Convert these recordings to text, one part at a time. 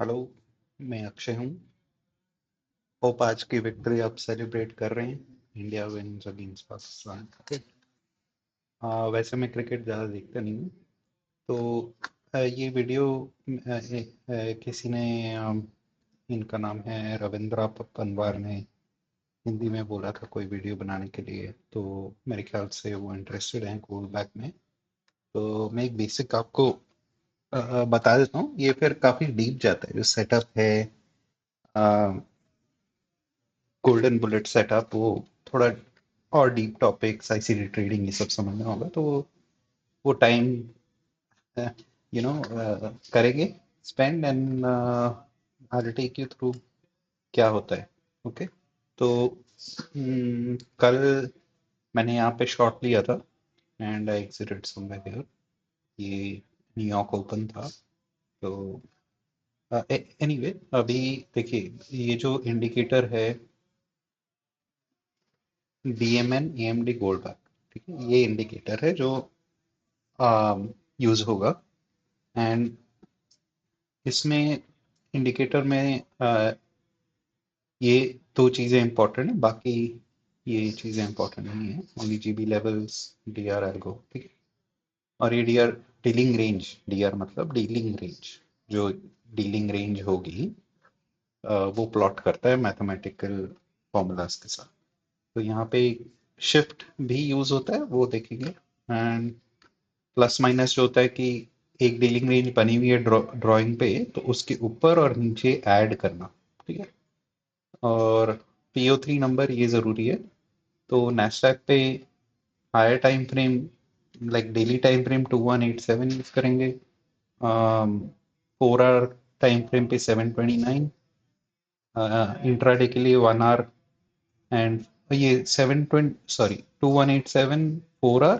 Hello. मैं अक्षय हूँ। Hope आज की विक्ट्री आप सेलिब्रेट कर रहे हैं। India wins against Pakistan. Okay. वैसे मैं क्रिकेट ज़्यादा देखता नहीं हूँ। तो ये वीडियो किसी ने इनका नाम है रविंद्रा पनवार ने हिंदी में बोला था कोई वीडियो बनाने के लिए। तो मेरे ख्याल से वो इंटरेस्टेड हैं गोल्ड बैक में। तो मैं एक बेसिक आपको बता देता हूँ। ये फिर काफ़ी डीप जाता है जो सेटअप है। गोल्डन बुलेट सेटअप वो थोड़ा और डीप टॉपिक्स आईसीटी ट्रेडिंग ये सब समझना होगा। तो वो टाइम करेंगे spend and I take you through क्या होता है। ओके। तो कल मैंने यहाँ पे शॉट लिया था and I exerted somewhere here. ये न्यूयॉर्क ओपन था। तो एनीवे अभी देखिए ये जो इंडिकेटर है डीएमएन एएमडी गोल्ड बैक। ठीक है, ये इंडिकेटर है जो यूज होगा। एंड इसमें इंडिकेटर में ये दो चीजें इंपॉर्टेंट है, बाकी ये चीजें इंपॉर्टेंट नहीं है। Only GB levels, DR algo. ठीक है। और ये डीआर डीलिंग रेंज, डीआर मतलब डीलिंग रेंज, जो डीलिंग रेंज होगी वो प्लॉट करता है मैथमेटिकल फॉर्मूलाज के साथ। तो यहाँ पे शिफ्ट भी यूज होता है, वो देखेंगे। एंड प्लस माइनस जो होता है कि एक डीलिंग रेंज बनी हुई है ड्राइंग पे, तो उसके ऊपर और नीचे ऐड करना। ठीक है। और PO3 नंबर ये जरूरी है। तो नैस्डैक पे higher time frame like daily time frame 2187 use करेंगे। 4 आवर टाइम फ्रेम पे 729। इंट्राडे के लिए 1 आवर एंड ये 720 सॉरी 2187 4 आवर।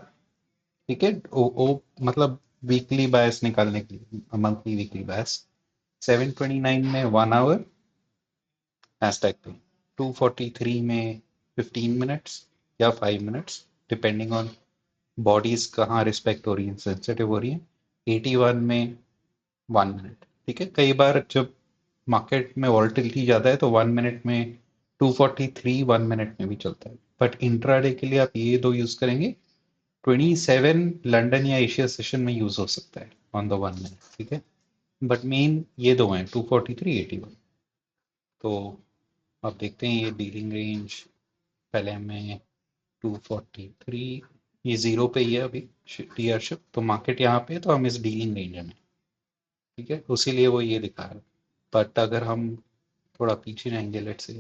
ठीक है। ओ मतलब वीकली बायस निकालने के लिए, मंथली वीकली बायस 729 में 1 आवर हैशटैग पे, 243 में 15 मिनट्स या 5 मिनट्स डिपेंडिंग ऑन बॉडीज कहाँ रिस्पेक्ट हो रही है, सेंसिटिव हो रही है। 81 में 1 मिनट। ठीक है। कई बार जब मार्केट में वॉलेटिलिटी ज़्यादा है तो 1 मिनट में 243 1 मिनट में भी चलता है। बट इंट्राडे के लिए आप ये दो यूज करेंगे। 27 लंदन या एशिया सेशन में यूज हो सकता है ऑन द 1 मिनट। ठीक है। बट मेन ये दो हैं 243 81। तो आप देखते हैं ये डीलिंग रेंज पहले हमें 243, ये जीरो पे ही है अभी टीआरशिप। तो मार्केट यहाँ पे है तो हम इस डीलिंग रेंज में। ठीक है, उसी लिए वो ये दिखा रहा है। बट अगर हम थोड़ा पीछे जाएंगे लेट से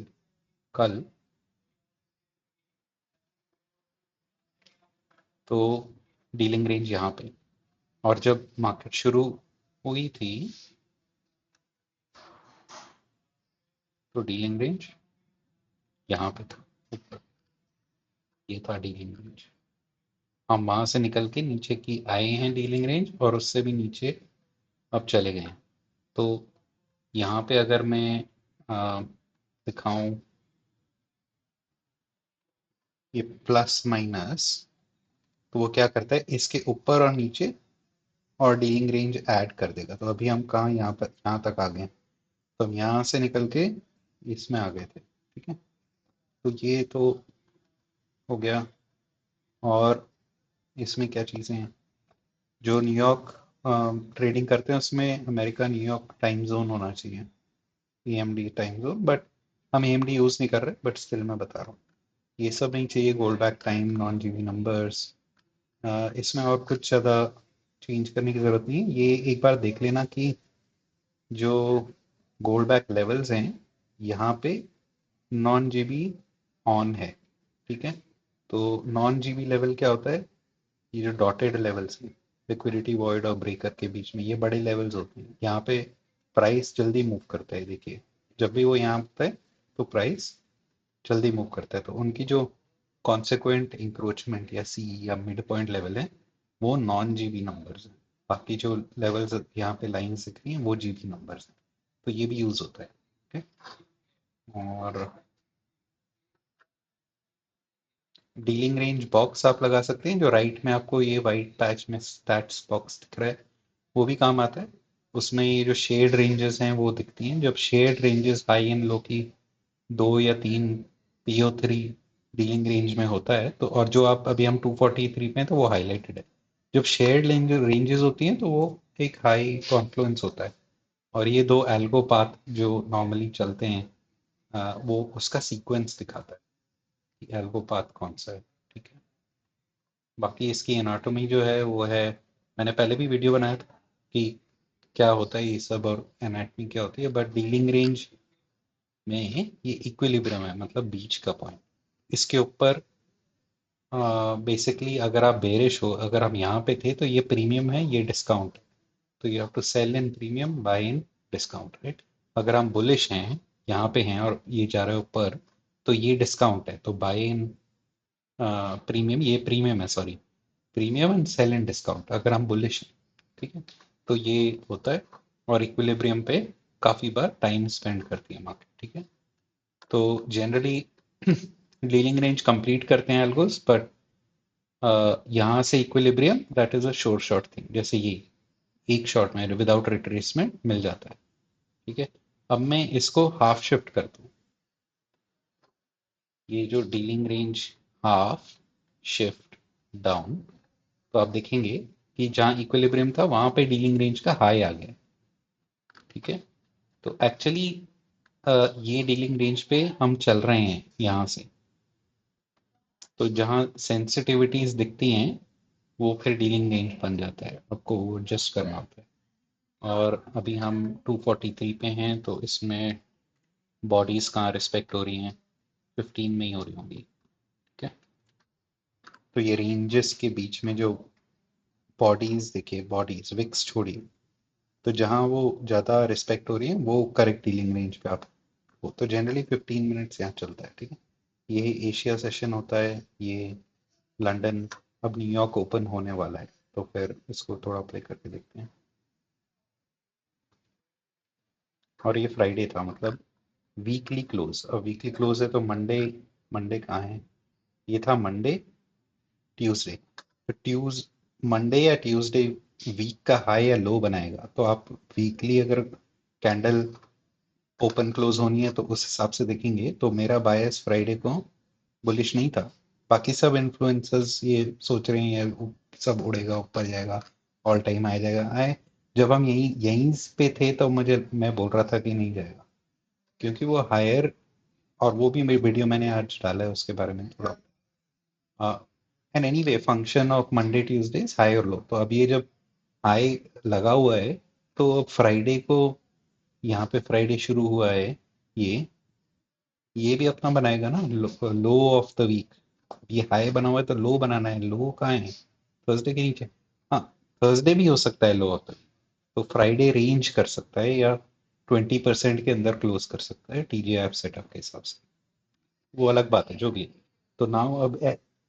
कल, तो डीलिंग रेंज यहाँ पे। और जब मार्केट शुरू हुई थी तो डीलिंग रेंज यहाँ पे था ऊपर। ये था डीलिंग रेंज। हम वहां से निकल के नीचे की आए हैं डीलिंग रेंज, और उससे भी नीचे अब चले गए हैं। तो यहाँ पे अगर मैं दिखाऊं ये प्लस माइनस, तो वो क्या करता है इसके ऊपर और नीचे और डीलिंग रेंज ऐड कर देगा। तो अभी हम कहाँ, यहाँ पर यहाँ तक आ गए। तो हम यहाँ से निकल के इसमें आ गए थे। ठीक है। तो ये तो हो गया। और इसमें क्या चीज़ें हैं, जो न्यूयॉर्क ट्रेडिंग करते हैं उसमें अमेरिका न्यूयॉर्क टाइम जोन होना चाहिए, EMD टाइम जोन। बट हम EMD यूज़ नहीं कर रहे, बट स्टिल मैं बता रहा हूँ ये सब नहीं चाहिए। Gold back time, non GB numbers, इसमें और कुछ ज़्यादा चेंज करने की ज़रूरत नहीं है। ये एक बार देख लेना कि जो गोल्ड बैक लेवल्स हैं यहाँ पे नॉन जीबी ऑन है। ठीक है। तो नॉन जीबी लेवल क्या होता है, ये जो डॉटेड लेवल्स हैं लिक्विडिटी वॉइड और ब्रेकर के बीच में, ये बड़े लेवल्स होते हैं। यहाँ पे प्राइस जल्दी मूव करता है। देखिए जब भी वो यहाँ आता है तो प्राइस जल्दी मूव करता है। तो उनकी जो कॉन्सिक्वेंट इंक्रोचमेंट या सी या मिड पॉइंट लेवल है वो नॉन जीबी नंबर्स हैं। बाकी जो लेवल्स यहाँ पे लाइंस दिख रही हैं वो जीबी नंबर्स हैं। तो ये भी यूज होता है। ठीक है। और डीलिंग रेंज बॉक्स आप लगा सकते हैं, जो राइट में आपको ये वाइट पैच में स्टैट्स बॉक्स दिख रहा है, वो भी काम आता है। उसमें ये जो शेड रेंजेस हैं वो दिखती हैं। जब shade ranges high and low की 2 या 3 PO3 डीलिंग रेंज में होता है तो, और जो आप अभी हम 243 पे हैं तो वो हाईलाइटेड है। जब शेड रेंजेस होती हैं तो वो एक हाई कॉन्फ्लुएंस होता है। और ये दो एल्गो पाथ जो नॉर्मली चलते हैं वो उसका सीक्वेंस दिखाता है कि एल्गो पाथ कौन सा है। ठीक है। बाकी इसकी एनाटॉमी जो है वो है, मैंने पहले भी वीडियो बनाया था कि क्या होता है ये सब और एनाटॉमी क्या होती है, बट डीलिंग रेंज में ये इक्विलिब्रियम है, मतलब बीच का पॉइंट। इसके ऊपर बेसिकली अगर आप बेरिश हो, अगर हम यहाँ पे थे तो ये प्रीमियम है, ये डिस्काउंट, तो you have to sell in premium, buy in discount, right. अगर हम बुलिश हैं, यहाँ पे हैं और ये जा रहा है ऊपर, तो ये डिस्काउंट है, तो बाय इन प्रीमियम, ये प्रीमियम है, sorry, premium and sell in discount अगर हम बुलिश हैं। ठीक है। तो ये होता है। और इक्विलिब्रियम पे काफ़ी बार टाइम स्पेंड करती है मार्केट। ठीक है। तो जनरली डीलिंग रेंज कंप्लीट करते हैं एल्गोस, बट यहाँ से इक्विलिब्रियम दैट इज अ शोर शॉर्ट थिंग, जैसे ये एक शॉट में विदाउट रिट्रेसमेंट मिल जाता है। ठीक है। अब मैं इसको हाफ शिफ्ट करता हूँ, ये जो dealing range half shift down, तो आप देखेंगे कि जहाँ इक्विलिब्रियम था वहां पे डीलिंग रेंज का हाई आ गया। ठीक है। तो एक्चुअली ये डीलिंग रेंज पे हम चल रहे हैं यहाँ से, तो जहाँ सेंसिटिविटीज दिखती हैं वो फिर डीलिंग रेंज बन जाता है, आपको वो एडजस्ट करना होता है। और अभी हम 243 पे हैं तो इसमें बॉडीज कहाँ रिस्पेक्ट हो रही हैं, 15 में ही हो रही होंगी। ठीक है। तो ये रेंजेस के बीच में जो बॉडीज, देखिए बॉडीज विक्स छोड़िए, तो जहाँ वो ज़्यादा रिस्पेक्ट हो रही है वो करेक्ट डीलिंग रेंज पे आप हो, तो जनरली 15 मिनट्स यहाँ चलता है। ठीक है। ये एशिया सेशन होता है, ये लंदन, अब न्यूयॉर्क ओपन होने वाला है, तो फिर इसको थोड़ा प्ले करके देखते हैं। और ये फ्राइडे था, मतलब वीकली क्लोज, अब वीकली क्लोज है तो मंडे, मंडे कहाँ है, ये था मंडे, ट्यूसडे, तो मंडे या ट्यूसडे वीक का हाई या लो बनाएगा, तो आप वीकली अगर कैंडल ओपन क्लोज होनी है तो उस हिसाब से देखेंगे। तो मेरा बायस फ्राइडे को बुलिश नहीं था। बाकी सब इन्फ्लुएंसर्स ये सोच रहे हैं ये सब उड़ेगा, ऊपर जाएगा, ऑल टाइम आ जाएगा, आए जब हम यहीं यहीं पे थे तो मुझे, मैं बोल रहा था कि नहीं जाएगा, क्योंकि वो हायर, और वो भी मेरी वीडियो मैंने आज डाला है उसके बारे में थोड़ा। And any way function of Monday Tuesday high और लो, तो अब ये जब हाई लगा हुआ है तो अब फ्राइडे को, यहाँ पे फ्राइडे शुरू हुआ है, ये भी अपना बनाएगा ना लो ऑफ द वीक। ये हाई बना हुआ है तो लो बनाना है, लो कहाँ है, थर्सडे के नीचे। हाँ, थर्सडे भी हो सकता है लो ऑफ द वीक, तो फ्राइडे रेंज कर सकता है या 20% के अंदर क्लोज कर सकता है TJF सेटअप के हिसाब से, वो अलग बात है जो भी है। तो नाउ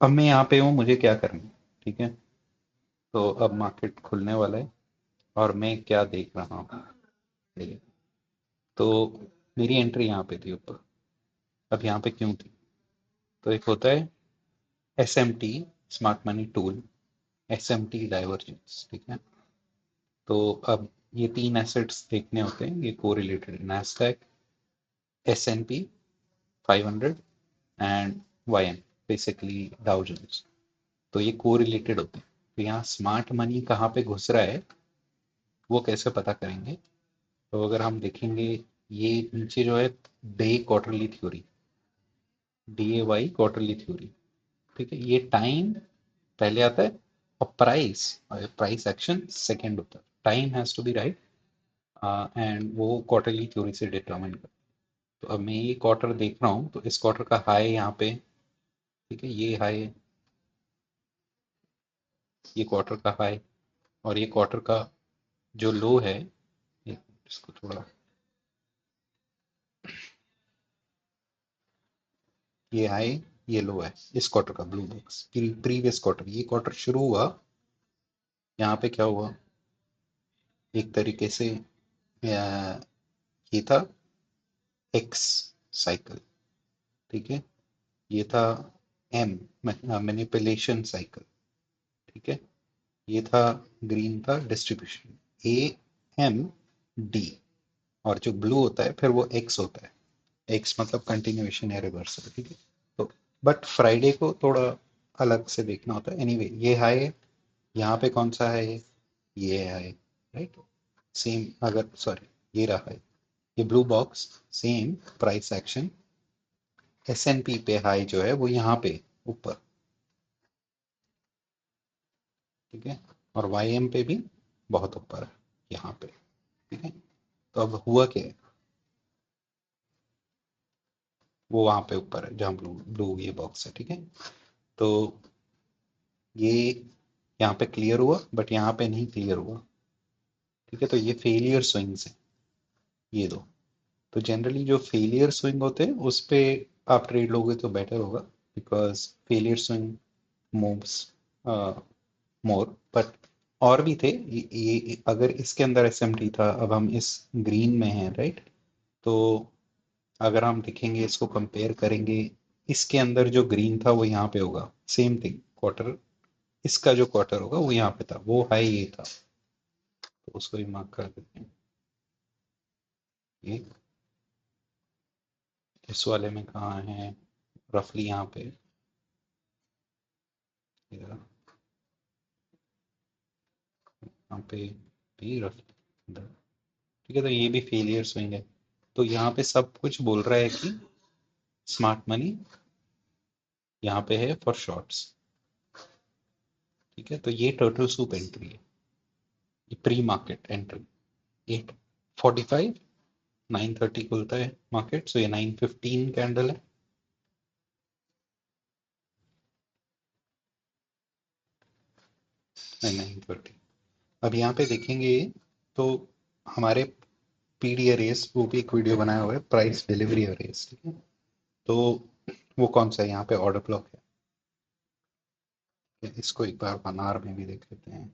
अब मैं यहाँ पे हूँ, मुझे क्या करना है। ठीक है। तो अब मार्केट खुलने वाला है और मैं क्या देख रहा हूँ। ठीक है। तो मेरी एंट्री यहाँ पे थी ऊपर, अब यहाँ पे क्यों थी, तो एक होता है SMT, smart money tool, SMT divergence. ठीक है। तो अब ये तीन एसेट्स देखने होते हैं, ये को रिलेटेड है, Nasdaq, S&P 500 and YM, basically Dow Jones, तो ये को रिलेटेड होते हैं। तो यहाँ स्मार्ट मनी कहाँ पे घुस रहा है वो कैसे पता करेंगे, तो अगर हम देखेंगे ये नीचे जो है day quarterly theory, DAY quarterly theory. ठीक है। ये टाइम पहले आता है और प्राइस, प्राइस एक्शन सेकंड होता है, time has to be right, and वो क्वार्टरली थ्योरी से डिटरमाइन कर। तो अब मैं ये क्वार्टर देख रहा हूँ तो इस क्वार्टर का हाई यहाँ पे, ठीक है, ये हाई, ये क्वार्टर का हाई, और ये क्वार्टर का जो लो है, इसको थोड़ा, ये हाई, ये लो है इस क्वार्टर का, ब्लू बॉक्स प्रीवियस क्वार्टर, ये क्वार्टर शुरू हुआ, यहाँ पे क्या हुआ, एक तरीके से ये था एक्स साइकिल। ठीक है। ये था एम, मैनिपुलेशन साइकिल। ठीक है। ये था ग्रीन था डिस्ट्रीब्यूशन, A M डी, और जो ब्लू होता है फिर वो एक्स होता है। एक्स मतलब कंटिन्यूएशन या रिवर्सल, ठीक है। तो बट फ्राइडे को थोड़ा अलग से देखना होता है। एनीवे ये हाई है, यहाँ पे कौन सा है, ये है, राइट। सेम, अगर सॉरी, ये रहा है, ये blue box, same price action, S and P पे हाई जो है वो यहाँ पे ऊपर, ठीक है, और वाई एम पे भी बहुत ऊपर है यहाँ पे, ठीक है। तो अब हुआ क्या है, वो वहां पे ऊपर है जहाँ ब्लू ब्लू ये बॉक्स है, ठीक है। तो ये यहाँ पे क्लियर हुआ बट यहाँ पे नहीं क्लियर हुआ, ठीक है। तो ये फेलियर स्विंग्स है ये दो। तो जनरली जो फेलियर स्विंग होते हैं उस पे आप ट्रेड लोगे तो बेटर होगा, because failure swing moves more. But और भी थे, ये अगर इसके अंदर एसएमटी था, अब हम इस ग्रीन में हैं, राइट। तो अगर हम देखेंगे, इसको कंपेयर करेंगे, इसके अंदर जो ग्रीन था वो यहाँ पे होगा, सेम थिंग क्वार्टर, इसका जो क्वार्टर होगा वो यहाँ पे था, वो हाई ये था। तो उसको भी मार्क कर देते हैं, ये इस वाले में कहाँ है, रफली यहाँ पे, यहाँ पे भी रफली, ठीक है। तो ये भी फेलियर स्विंग है। तो यहाँ पे सब कुछ बोल रहा है कि स्मार्ट मनी यहाँ पे है फॉर शॉर्ट्स, ठीक है। तो ये टर्टल सूप एंट्री है, ये प्री मार्केट एंट्री, 8:45, 9:30 खुलता है मार्केट, सो ये 9:15 कैंडल है। नहीं, 9:30। अब यहाँ पे देखेंगे तो हमारे पीडी अरेज, वो भी एक वीडियो बनाया हुआ है, प्राइस डिलीवरी अरेज, ठीक है। तो वो कौन सा है, यहाँ पे ऑर्डर ब्लॉक है। इसको एक बार वन आवर में भी देख लेते हैं।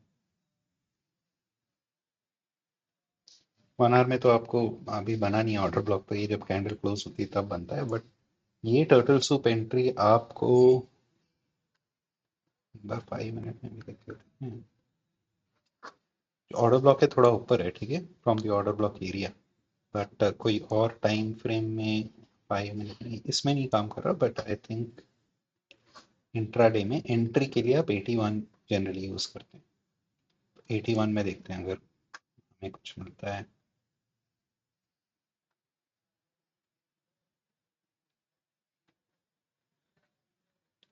वन आवर में तो आपको अभी बना नहीं है ऑर्डर ब्लॉक, तो ये जब कैंडल क्लोज होती है तब बनता है। बट ये टर्टल सूप एंट्री आपको एक बार 5 मिनट में भी देख लेते हैं। ऑर्डर ब्लॉक है थोड़ा ऊपर है, ठीक है, from the order block area. But कोई और टाइम फ्रेम में 5 मिनट नहीं, इसमें नहीं काम कर रहा, बट आई थिंक इंट्राडे में एंट्री के लिए आप 81 जनरली यूज करते हैं। 81 में देखते हैं अगर हमें कुछ मिलता है।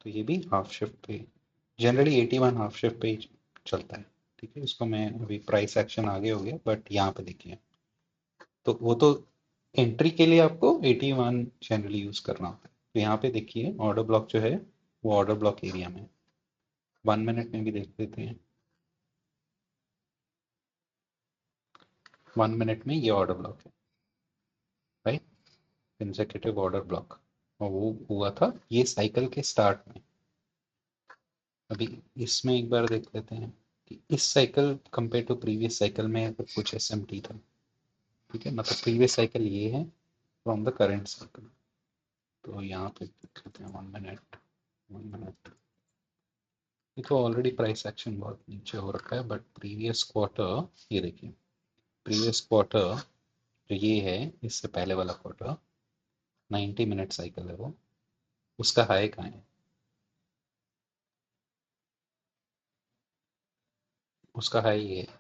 तो ये भी हाफ शिफ्ट पे, जनरली 81 हाफ शिफ्ट पे ही चलता है, ठीक है। इसको मैं अभी प्राइस एक्शन आगे हो गया, बट यहाँ पे देखिए, तो वो तो एंट्री के लिए आपको 81 जनरली यूज करना होता है। तो यहाँ पे देखिए ऑर्डर ब्लॉक जो है वो ऑर्डर ब्लॉक एरिया में, 1 मिनट में भी देख लेते हैं। 1 मिनट में ये ऑर्डर ब्लॉक है, राइट, कंसेक्यूटिव ऑर्डर ब्लॉक, और वो हुआ था ये साइकिल के स्टार्ट में। अभी इसमें एक बार देख लेते हैं कि इस cycle compare to previous cycle में अगर कुछ एसएमटी था, ठीक है, मतलब प्रीवियस साइकिल ये है फ्रॉम द करंट साइकिल। तो यहाँ पे देख लेते हैं 1 मिनट, 1 मिनट। ये तो ऑलरेडी प्राइस एक्शन बहुत नीचे हो रखा है, बट प्रीवियस क्वार्टर, ये देखिए प्रीवियस क्वार्टर जो ये है, इससे पहले वाला क्वार्टर, 90 मिनट साइकिल है वो, उसका हाई कहाँ है, उसका हाई ये है,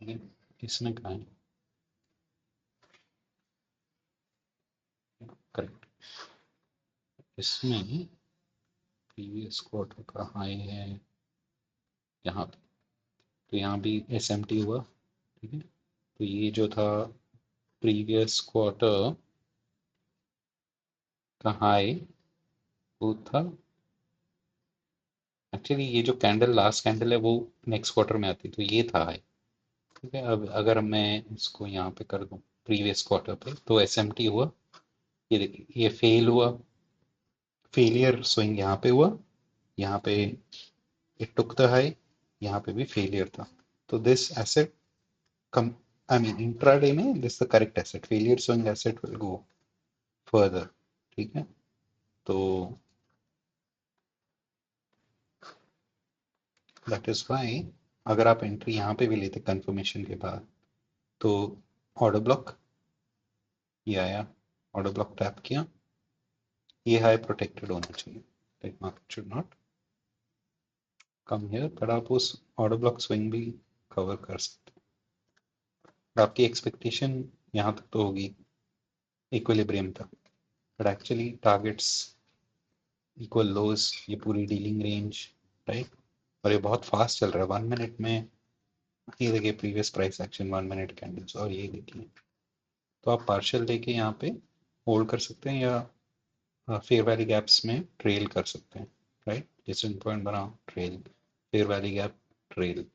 ठीक है? इसमें कहाँ है, करेक्ट, इसमें प्रीवियस क्वार्टर का हाई है यहाँ पे। तो यहाँ भी एस एम टी हुआ, ठीक है। तो ये जो था प्रीवियस क्वार्टर का हाई, वो था एक्चुअली, ये जो कैंडल लास्ट कैंडल है वो नेक्स्ट क्वार्टर में आती, तो ये था हाई, ठीक है। अब अगर मैं इसको यहाँ पे कर दूँ प्रीवियस क्वार्टर पे, तो एस एम टी हुआ, ये देखिए ये फेल हुआ, फेलियर स्विंग यहाँ पे हुआ, यहाँ पे इट टुक द हाई, यहाँ पे भी फेलियर था। तो this asset come, I mean intraday में this the correct asset, failure swing asset will go further, ठीक है। तो दैट इज वाई अगर आप एंट्री यहाँ पे भी लेते कंफर्मेशन के बाद, तो ऑर्डर ब्लॉक ये आया, ऑर्डर ब्लॉक टैप किया, ये हाई प्रोटेक्टेड होना चाहिए, tech market should not come here, पर आप उस ऑर्डर ब्लॉक स्विंग भी कवर कर सकते हैं। आपकी एक्सपेक्टेशन यहाँ तक तो होगी इक्विलिब्रियम तक, बट एक्चुअली टारगेट्स इक्वल लोज, ये पूरी डीलिंग रेंज, राइट। और ये बहुत फास्ट चल रहा है 1 मिनट में। ये देखिए previous price action 1 minute candles, और ये देखिए। तो आप पार्शियल लेके यहाँ पे होल्ड कर सकते हैं, या फेयर वैली गैप्स में ट्रेल कर सकते हैं, राइट। जैसे पॉइंट बनाओ trail, fair valley gap trail,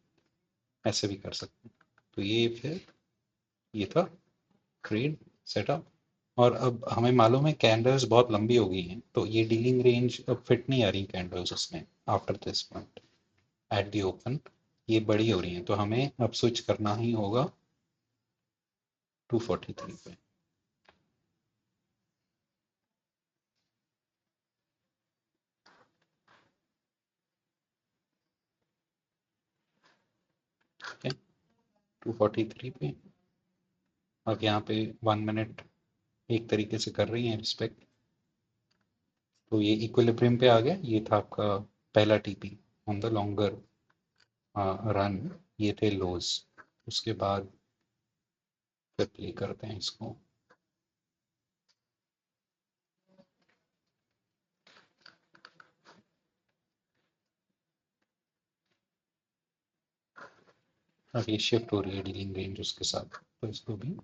ऐसे भी कर सकते हैं। तो ये फिर ये था ट्रेड सेटअप। और अब हमें मालूम है कैंडल्स बहुत लंबी हो गई हैं, तो ये डीलिंग रेंज अब फिट नहीं आ रही कैंडल्स उसमें after this point at the open, ये बड़ी हो रही हैं, तो हमें अब स्विच करना ही होगा 243 पे। ठीक है, 243 पे। अब यहाँ पे 1 मिनट एक तरीके से कर रही हैं रिस्पेक्ट, तो ये इक्विलिब्रियम पे आ गया। ये था आपका पहला TP on the longer run, ये थे लोज। उसके बाद फिर प्ले करते हैं इसको। अब ये शिफ्ट हो रही है डीलिंग रेंज उसके साथ, तो इसको भी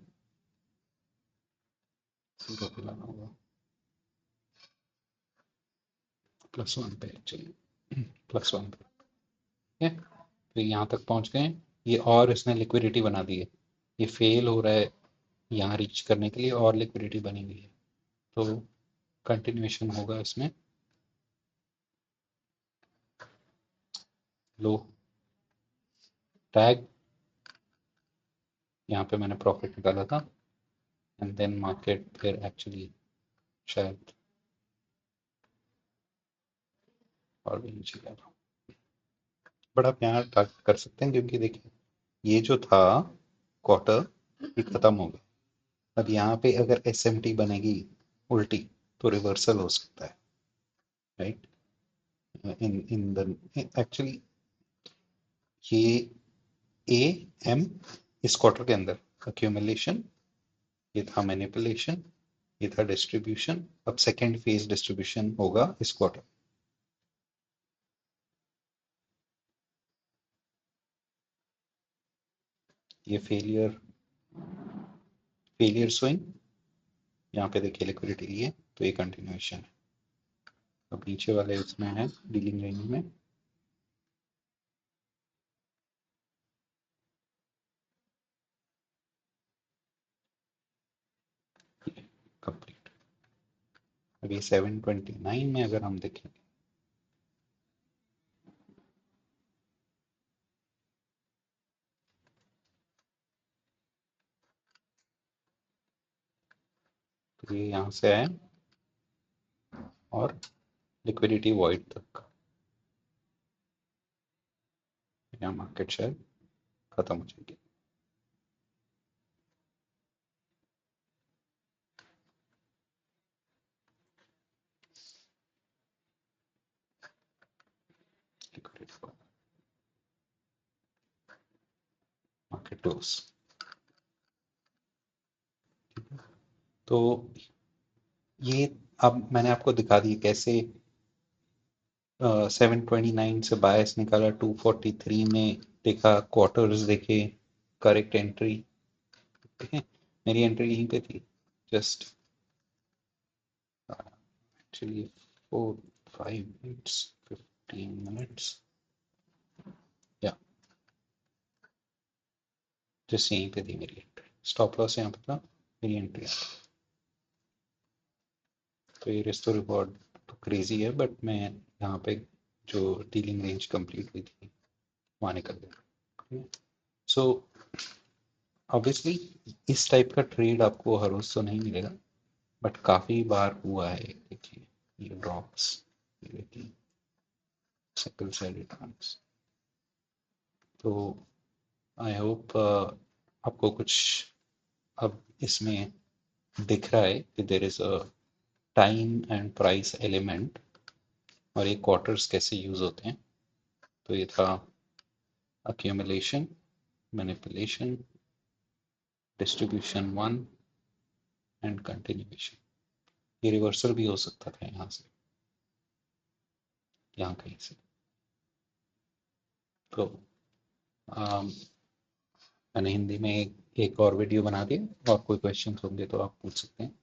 0 पे लाना होगा, +1 पे एक्चुअली, +1 पे। ठीक है, तो यहाँ तक पहुँच गए। ये और इसने लिक्विडिटी बना दी है, ये फेल हो रहा है यहाँ रीच करने के लिए, और लिक्विडिटी बनी हुई है, तो कंटिन्यूएशन होगा इसमें। लो टैग, यहाँ पे मैंने प्रॉफिट निकाला था, एंड देन मार्केट फिर एक्चुअली शायद और भी नीचे गया था, बट आप यहाँ टारगेट कर सकते हैं, क्योंकि देखिए ये जो था क्वार्टर, ये खत्म हो गया। अब यहाँ पे अगर SMT बनेगी उल्टी, तो रिवर्सल हो सकता है, right. In in the actually ये AM इस क्वार्टर के अंदर अक्यूमुलेशन, ये था मैनिपुलेशन, ये था डिस्ट्रीब्यूशन। अब सेकेंड फेज डिस्ट्रीब्यूशन होगा इस क्वार्टर। ये फेलियर, फेलियर स्विंग, यहाँ पे देखिए लिक्विडिटी ली है, तो ये कंटिन्यूएशन है। अब नीचे वाले इसमें है डीलिंग रेंज में, कंप्लीट। अभी 729 में अगर हम देखें, तो ये यहाँ से आए और लिक्विडिटी वॉइड तक, यहाँ मार्केट शायद खत्म हो जाएगी। Liquidity market close. तो ये अब मैंने आपको दिखा दी कैसे 729 से बायस निकाला, 243 में देखा, क्वार्टर्स देखे, करेक्ट एंट्री। ठीक है, मेरी एंट्री यहीं पे थी, जस्ट एक्चुअली 4 5 मिनट्स 15 मिनट्स, या जस्ट यहीं पे थी मेरी एंट्री, स्टॉप लॉस यहाँ पे था, मेरी एंट्री। तो ये रिस्क रिवॉर्ड तो क्रेजी है, बट मैं यहाँ पे जो डीलिंग रेंज कंप्लीट हुई थी वहाँ निकल गया। सो ऑब्वियसली इस टाइप का ट्रेड आपको हर रोज तो नहीं मिलेगा, बट काफी बार हुआ है। देखिए ये ड्रॉप्स, ये देखिए सिंगल साइड रिटर्न्स। तो आई होप आपको कुछ अब इसमें दिख रहा है कि there is a time and price element और ये क्वार्टर्स कैसे यूज होते हैं। तो ये था accumulation, manipulation, distribution one and continuation. ये रिवर्सल भी हो सकता था यहाँ से, यहाँ कहीं से। तो अम, मैंने हिंदी में एक और वीडियो बना दिया और कोई क्वेश्चन होंगे तो आप पूछ सकते हैं।